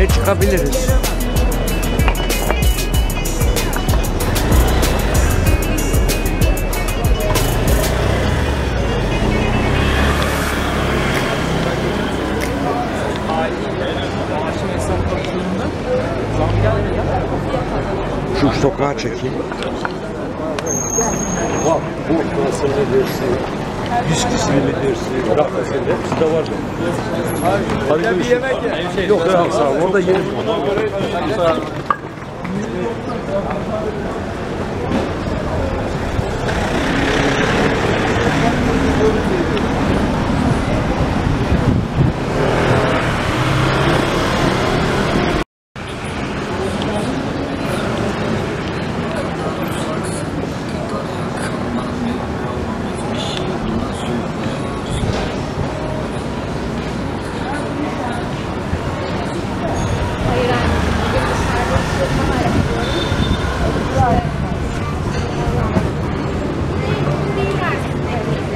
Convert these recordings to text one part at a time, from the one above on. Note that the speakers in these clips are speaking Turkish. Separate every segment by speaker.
Speaker 1: yürüye çıkabiliriz. Şu sokağa çekeyim.
Speaker 2: Var. Bu nasıl dersi? 100 kişinin dersi. Bırak mesela. Hepsi de var. Hadi bir yemek ye. Yok ya sağ ol. Orada yerim.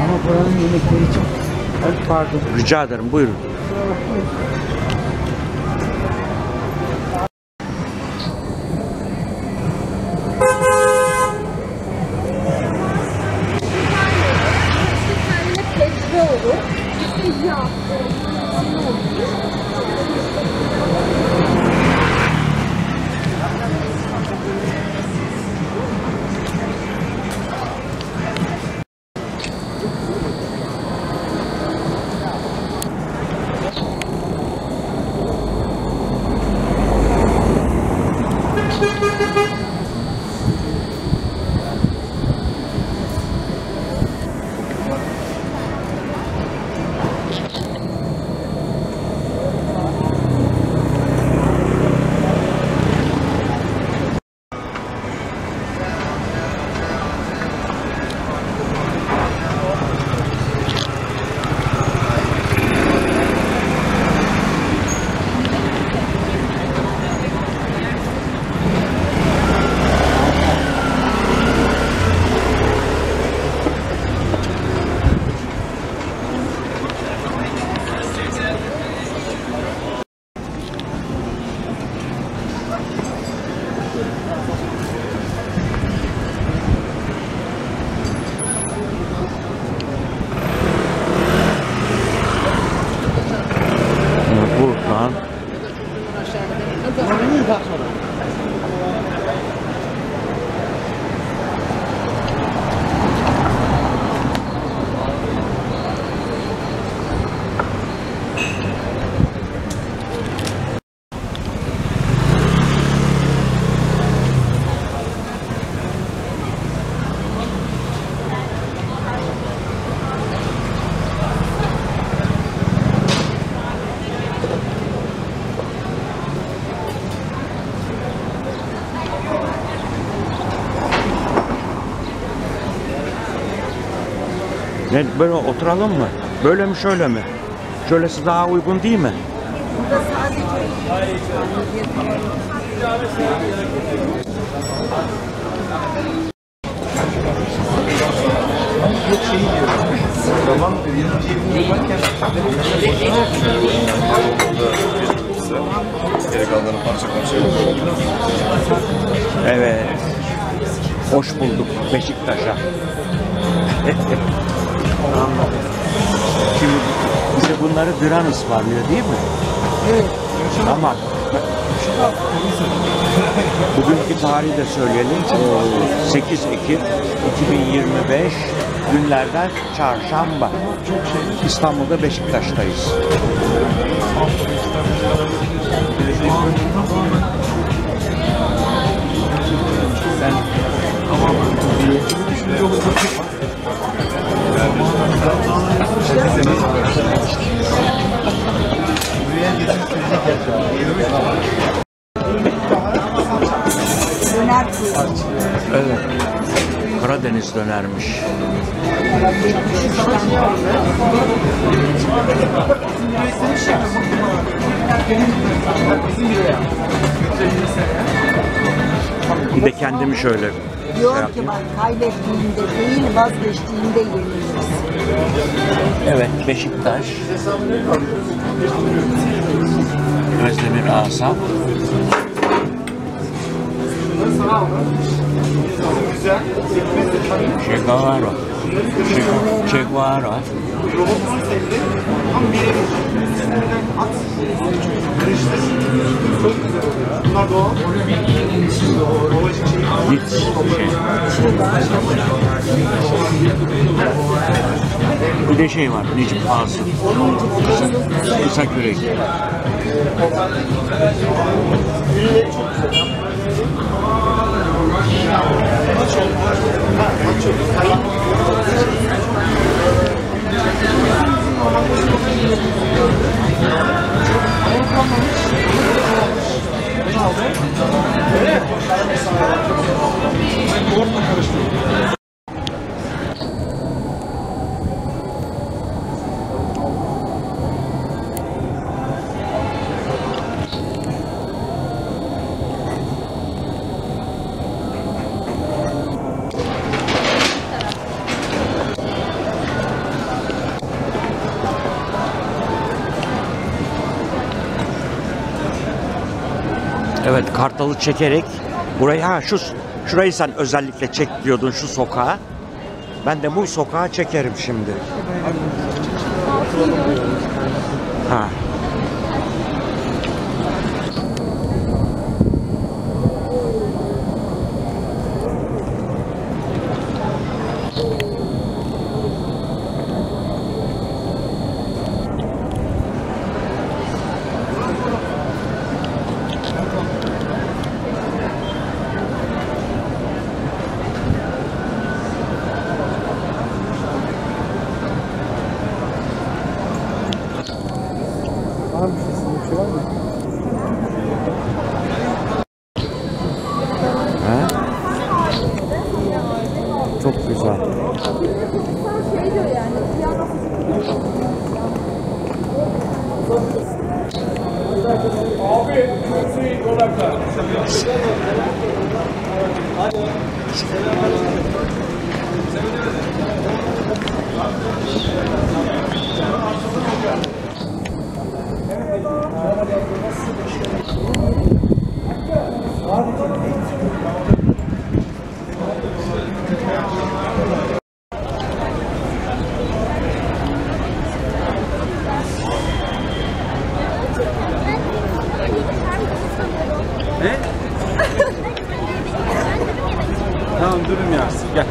Speaker 3: Ama buranın yemekleri çok... Pardon.
Speaker 1: Rica ederim, buyurun. Buradan ne, böyle oturalım mı? Böyle mi şöyle mi? Şöylesi daha uygun değil mi?
Speaker 2: Tamam. Geri kalanları parça parça.
Speaker 1: Evet. Hoş bulduk Beşiktaş'a. Şimdi bize bunları Diran ısmarlıyor değil mi?
Speaker 3: Evet.
Speaker 1: Tamam. Bugünkü tarihi de söyleyelim. 8 Ekim 2025 günlerden çarşamba. İstanbul'da Beşiktaş'tayız. Ben evet. Karadeniz dönermiş. Bir de kendimi şöyle
Speaker 3: Diyor ki bak, kaybettiğinde değil vazgeçtiğinde yeniliriz.
Speaker 1: Evet, Beşiktaş. Özdemir Asaf. Che Guevara. Che Guevara. Hiç şey. Bir de şey var, Necip Asım. Kısa kürek. Evet, kartalı çekerek burayı, şurayı sen özellikle çek diyordun, şu sokağa. Ben de bu sokağa çekerim şimdi. Ha. Çok güzel.
Speaker 2: Ne? Tamam durun Yasin gel.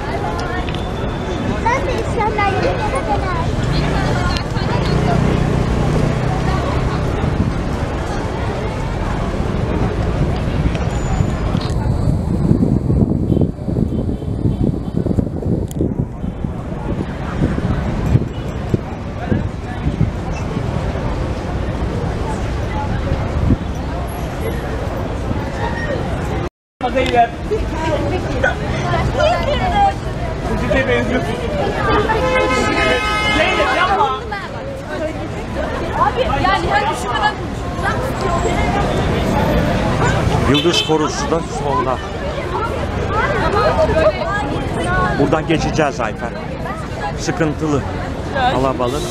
Speaker 4: Ben de İskender yemeğine döner.
Speaker 2: Değiller. Kuzide benziyor. Zeynep yapma.
Speaker 4: Abi yani her düşünmeden
Speaker 1: Yıldız Korusu da solda. Buradan geçeceğiz Ayfer. Sıkıntılı. Kalabalık.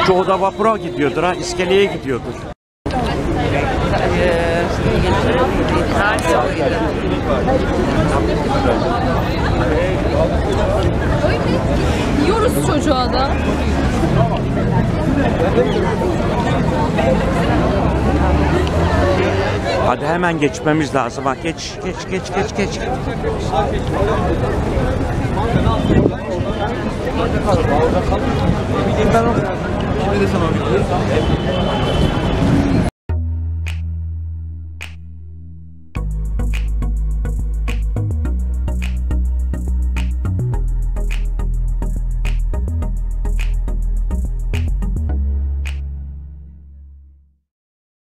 Speaker 1: Çoğu da vapura gidiyordur ha, iskeleye gidiyordur.
Speaker 5: Yiyoruz çocuğa da.
Speaker 1: Hadi hemen geçmemiz lazım. Bak geç.
Speaker 2: Ben